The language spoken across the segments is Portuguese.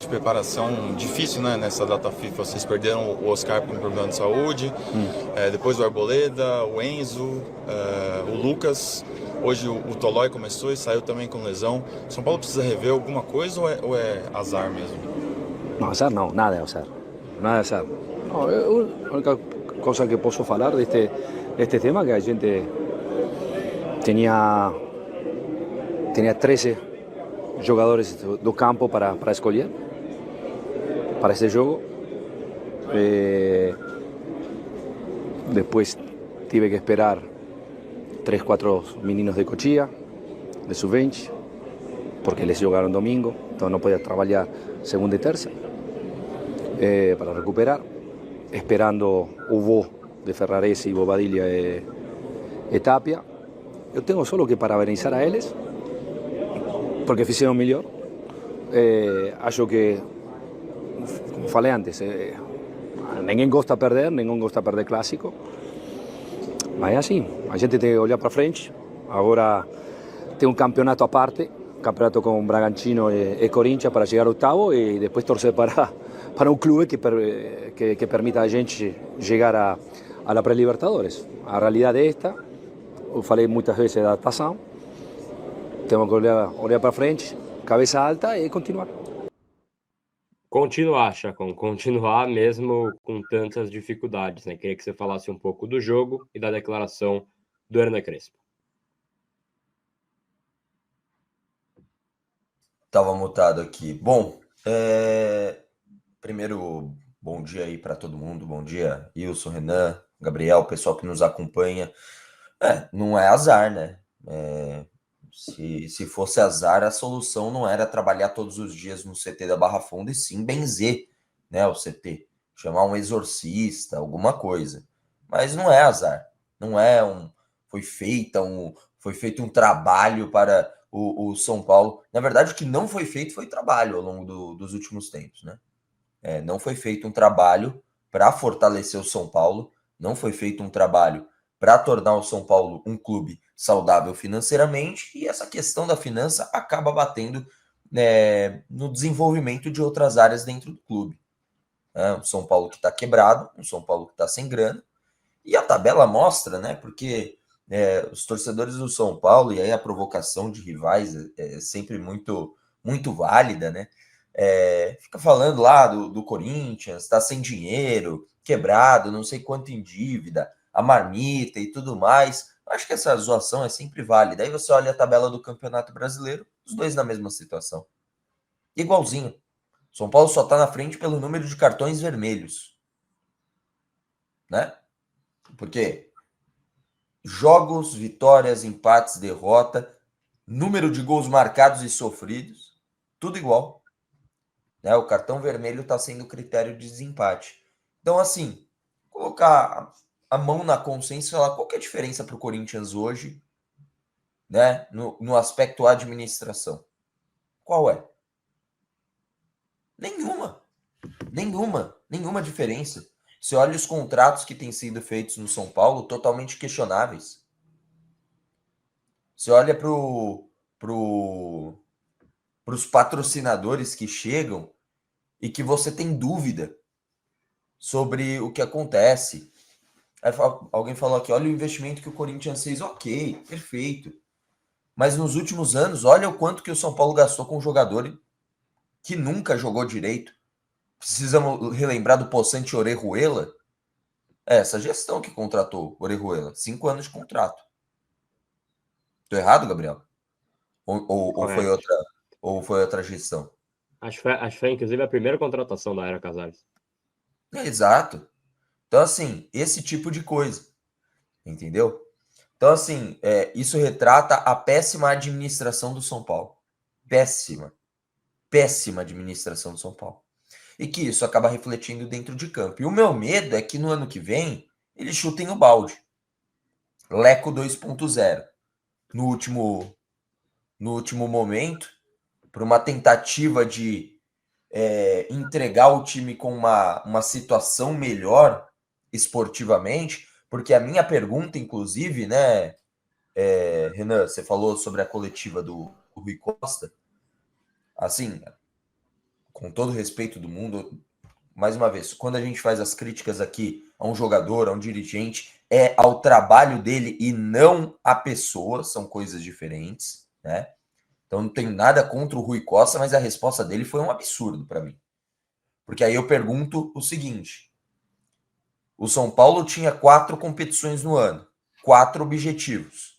de preparação difícil, né? Nessa data FIFA, vocês perderam o Oscar por um problema de saúde, depois o Arboleda, o Enzo, o Lucas, hoje o Tolói começou e saiu também com lesão. São Paulo precisa rever alguma coisa ou é azar mesmo? No, azar no, nada de azar. Nada de azar. No, la única cosa que posso falar de este tema es que a gente tenía 13 jogadores do campo para escolher para esse jogo. Después tive que esperar 3, 4 meninos de Cochilla, de sub-20, porque eles jogaram domingo, então não podia trabalhar segunda e terça, para recuperar, esperando o voo de Ferraresi, Bobadilla e Tapia. Eu tenho só que parabenizar a eles, porque fizeram melhor. Acho que, como falei antes, ninguém gosta de perder clássico, mas é assim, a gente tem que olhar para frente. Agora tem um campeonato à parte, campeonato com Bragantino e Corinthians para chegar ao oitavo e depois torcer para um clube que permita a gente chegar a la pré-Libertadores. A realidade é esta, eu falei muitas vezes da adaptação, temos que olhar para frente, cabeça alta e continuar. Continuar, Chacon, continuar mesmo com tantas dificuldades, né? Queria que você falasse um pouco do jogo e da declaração do Hernan Crespo. Tava mutado aqui. Bom, primeiro, bom dia aí para todo mundo. Bom dia, Wilson, Renan, Gabriel, pessoal que nos acompanha. Não é azar, né? Se fosse azar, a solução não era trabalhar todos os dias no CT da Barra Funda e sim benzer, né, o CT. Chamar um exorcista, alguma coisa. Mas não é azar. Não é foi feito um trabalho para o São Paulo. Na verdade, o que não foi feito foi trabalho ao longo dos últimos tempos, né? Não foi feito um trabalho para fortalecer o São Paulo, não foi feito um trabalho para tornar o São Paulo um clube saudável financeiramente, e essa questão da finança acaba batendo no desenvolvimento de outras áreas dentro do clube. Um São Paulo que está quebrado, um São Paulo que está sem grana, e a tabela mostra, né? Porque os torcedores do São Paulo, e aí a provocação de rivais é sempre muito, muito válida, né? Fica falando lá do Corinthians, está sem dinheiro, quebrado, não sei quanto em dívida, a marmita e tudo mais. Acho que essa zoação é sempre válida. Aí você olha a tabela do Campeonato Brasileiro, os dois na mesma situação. Igualzinho. São Paulo só está na frente pelo número de cartões vermelhos. Né? Porque jogos, vitórias, empates, derrota, número de gols marcados e sofridos, tudo igual. Né? O cartão vermelho está sendo critério de desempate. Então, assim, colocar a mão na consciência e falar qual que é a diferença para o Corinthians hoje, né, no aspecto administração. Qual é? Nenhuma diferença. Você olha os contratos que têm sido feitos no São Paulo, totalmente questionáveis. Você olha para os patrocinadores que chegam e que você tem dúvida sobre o que acontece. Aí alguém falou aqui, olha o investimento que o Corinthians fez. Ok, perfeito. Mas nos últimos anos, olha o quanto que o São Paulo gastou com um jogador que nunca jogou direito. Precisamos relembrar do Poçante Orejuela. Essa gestão que contratou Orejuela. 5 anos de contrato. Estou errado, Gabriel? Ou foi outra gestão? Acho que foi, inclusive, a primeira contratação da Era Casares. Exato. Então, assim, esse tipo de coisa. Entendeu? Então, assim, isso retrata a péssima administração do São Paulo. Péssima administração do São Paulo. E que isso acaba refletindo dentro de campo. E o meu medo é que no ano que vem eles chutem o balde. Leco 2.0. No último momento, para uma tentativa de entregar o time com uma situação melhor esportivamente, porque a minha pergunta, inclusive, né, Renan, você falou sobre a coletiva do Rui Costa, assim, com todo o respeito do mundo, mais uma vez, quando a gente faz as críticas aqui a um jogador, a um dirigente, é ao trabalho dele e não à pessoa, são coisas diferentes, né? Então não tenho nada contra o Rui Costa, mas a resposta dele foi um absurdo para mim. Porque aí eu pergunto o seguinte: o São Paulo tinha 4 competições no ano, 4 objetivos.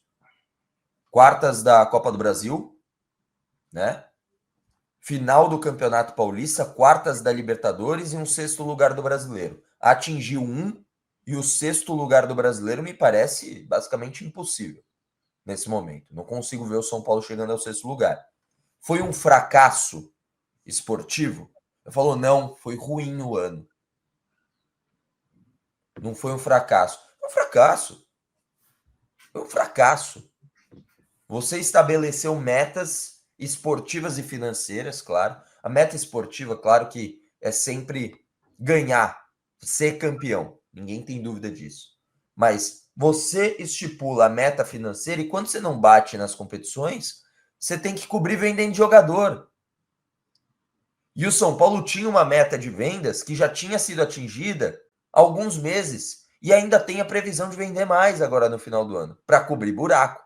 Quartas da Copa do Brasil, né? Final do Campeonato Paulista, quartas da Libertadores e um 6º lugar do Brasileiro. Atingiu um e o 6º lugar do Brasileiro me parece basicamente impossível nesse momento. Não consigo ver o São Paulo chegando ao 6º lugar. Foi um fracasso esportivo? Eu falo, não, foi ruim o ano. Não foi um fracasso. Foi um fracasso. Foi um fracasso. Você estabeleceu metas esportivas e financeiras, claro. A meta esportiva, claro que é sempre ganhar, ser campeão. Ninguém tem dúvida disso. Mas você estipula a meta financeira e quando você não bate nas competições, você tem que cobrir vendendo jogador. E o São Paulo tinha uma meta de vendas que já tinha sido atingida há alguns meses e ainda tem a previsão de vender mais agora no final do ano, para cobrir buraco.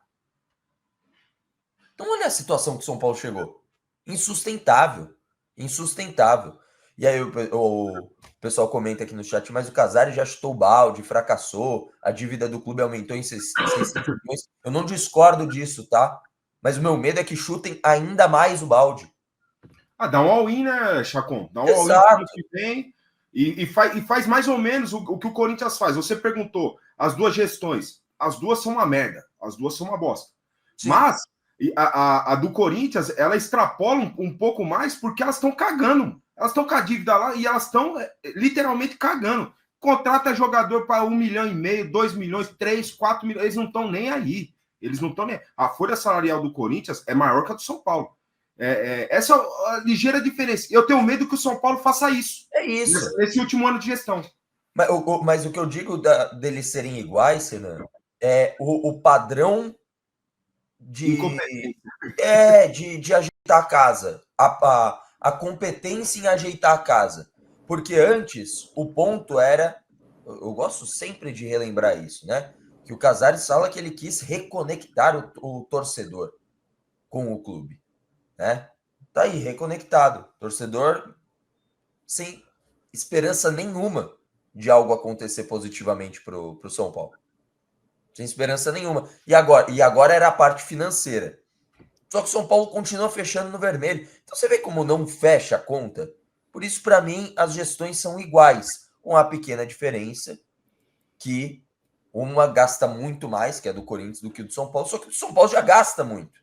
Então olha a situação que o São Paulo chegou. Insustentável. Insustentável. E aí o pessoal comenta aqui no chat, mas o Casares já chutou o balde, fracassou, a dívida do clube aumentou em 600 milhões. Eu não discordo disso, tá? Mas o meu medo é que chutem ainda mais o balde. Dá um all-in, né, Chacon? Dá um all-in Exato. que vem e faz mais ou menos o que o Corinthians faz. Você perguntou, as duas gestões, as duas são uma merda, as duas são uma bosta. Sim. Mas a do Corinthians, ela extrapola um pouco mais porque elas estão cagando. Elas estão com a dívida lá e elas estão literalmente cagando. Contrata jogador para 1,5 milhão, 2 milhões, 3, 4 milhões. Eles não estão nem aí. Eles não estão nem. A folha salarial do Corinthians é maior que a do São Paulo. Essa é a ligeira diferença. Eu tenho medo que o São Paulo faça isso. É isso. Nesse último ano de gestão. Mas o que eu digo deles serem iguais, Senan, é o padrão de ajeitar a casa. A competência em ajeitar a casa. Porque antes, o ponto era... Eu gosto sempre de relembrar isso, né? Que o Casares fala que ele quis reconectar o torcedor com o clube. Né? Tá aí, reconectado. Torcedor sem esperança nenhuma de algo acontecer positivamente pro São Paulo. Sem esperança nenhuma. E agora era a parte financeira. Só que o São Paulo continua fechando no vermelho. Então você vê como não fecha a conta? Por isso, para mim, as gestões são iguais, com a pequena diferença que uma gasta muito mais, que é do Corinthians, do que do São Paulo. Só que o São Paulo já gasta muito.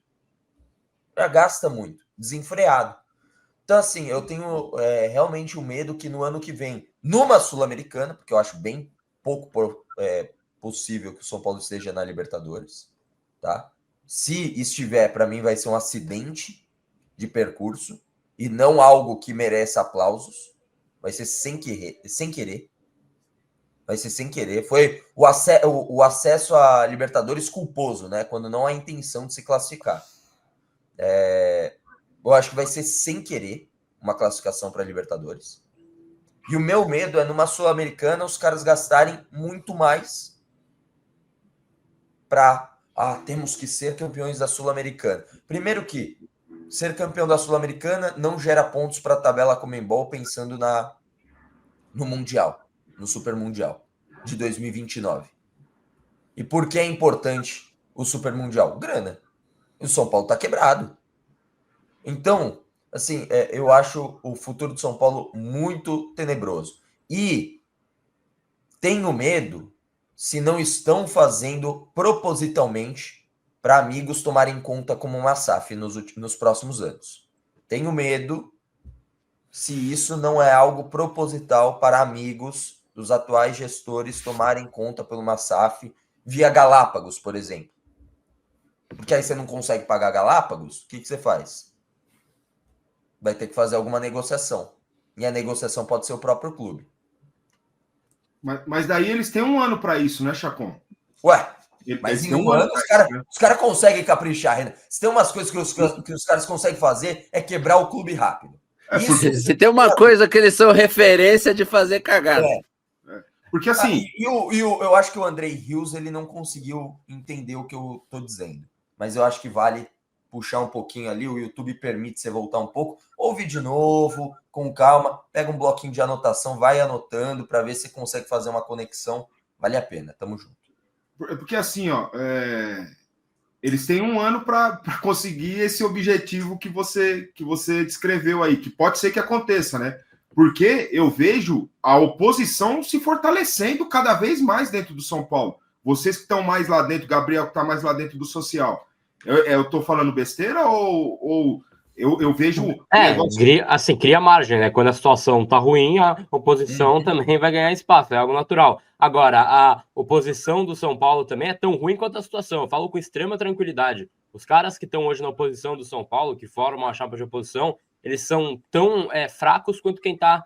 Já gasta muito, desenfreado. Então, assim, eu tenho realmente o medo que no ano que vem, numa Sul-Americana, porque eu acho bem pouco possível que o São Paulo esteja na Libertadores, tá? Se estiver, para mim, vai ser um acidente de percurso e não algo que mereça aplausos. Vai ser sem querer. Vai ser sem querer. Foi o acesso à Libertadores culposo, né? Quando não há intenção de se classificar. Eu acho que vai ser sem querer uma classificação para a Libertadores. E o meu medo é numa Sul-Americana os caras gastarem muito mais para temos que ser campeões da Sul-Americana. Primeiro que ser campeão da Sul-Americana não gera pontos para a tabela Conmebol pensando no Mundial, no Super Mundial de 2029. E por que é importante o Super Mundial? Grana. E o São Paulo está quebrado. Então, assim, eu acho o futuro do São Paulo muito tenebroso. E tenho medo se não estão fazendo propositalmente para amigos tomarem conta como uma SAF nos próximos anos. Tenho medo se isso não é algo proposital para amigos dos atuais gestores tomarem conta por uma SAF via Galápagos, por exemplo. Porque aí você não consegue pagar Galápagos, o que você faz? Vai ter que fazer alguma negociação. E a negociação pode ser o próprio clube. Mas daí eles têm um ano para isso, né, Chacon? Ué, mas em um ano os caras conseguem caprichar, Renan. Se tem umas coisas que os caras conseguem fazer, é quebrar o clube rápido. Se tem uma coisa que eles são referência de fazer cagada. Porque assim... eu acho que o Andrei Rios, ele não conseguiu entender o que eu tô dizendo. Mas eu acho que vale puxar um pouquinho ali, o YouTube permite você voltar um pouco, ouve de novo, com calma, pega um bloquinho de anotação, vai anotando para ver se consegue fazer uma conexão. Vale a pena, tamo junto. Porque assim, ó, eles têm um ano para conseguir esse objetivo que você descreveu aí, que pode ser que aconteça, né? Porque eu vejo a oposição se fortalecendo cada vez mais dentro do São Paulo. Vocês que estão mais lá dentro, Gabriel que está mais lá dentro do social, eu estou falando besteira ou eu vejo... Cria margem, né? Quando a situação tá ruim, a oposição também vai ganhar espaço, é algo natural. Agora, a oposição do São Paulo também é tão ruim quanto a situação. Eu falo com extrema tranquilidade. Os caras que estão hoje na oposição do São Paulo, que formam a chapa de oposição, eles são tão fracos quanto quem tá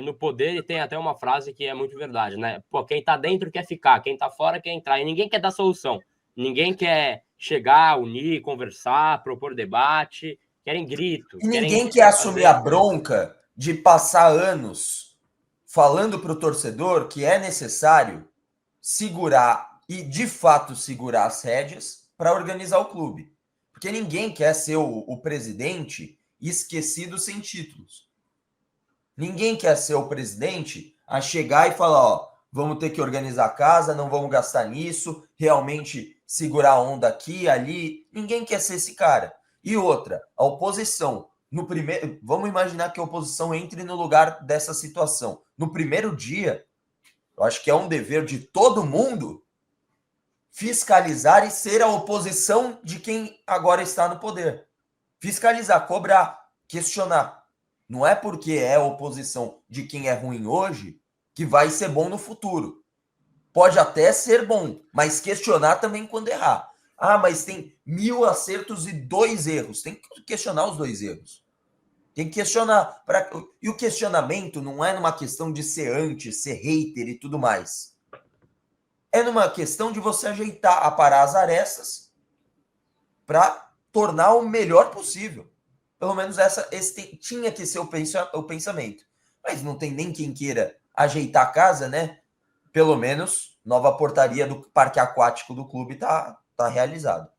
no poder, e tem até uma frase que é muito verdade, né? Pô, quem tá dentro quer ficar, quem tá fora quer entrar, e ninguém quer dar solução. Ninguém quer chegar, unir, conversar, propor debate, querem grito. E ninguém quer assumir a bronca de passar anos falando para o torcedor que é necessário segurar e, de fato, segurar as rédeas para organizar o clube. Porque ninguém quer ser o presidente esquecido sem títulos. Ninguém quer ser o presidente a chegar e falar, ó, vamos ter que organizar a casa, não vamos gastar nisso, realmente segurar a onda aqui, ali. Ninguém quer ser esse cara. E outra, a oposição, no primeiro... Vamos imaginar que a oposição entre no lugar dessa situação. No primeiro dia, eu acho que é um dever de todo mundo fiscalizar e ser a oposição de quem agora está no poder. Fiscalizar, cobrar, questionar. Não é porque é a oposição de quem é ruim hoje que vai ser bom no futuro. Pode até ser bom, mas questionar também quando errar. Ah, mas tem 1000 acertos e 2 erros. Tem que questionar os 2 erros. Tem que questionar. E o questionamento não é numa questão de ser anti, ser hater e tudo mais. É numa questão de você ajeitar, aparar as arestas para tornar o melhor possível. Pelo menos esse tinha que ser o pensamento. Mas não tem nem quem queira ajeitar a casa, né? Pelo menos, nova portaria do parque aquático do clube tá realizado.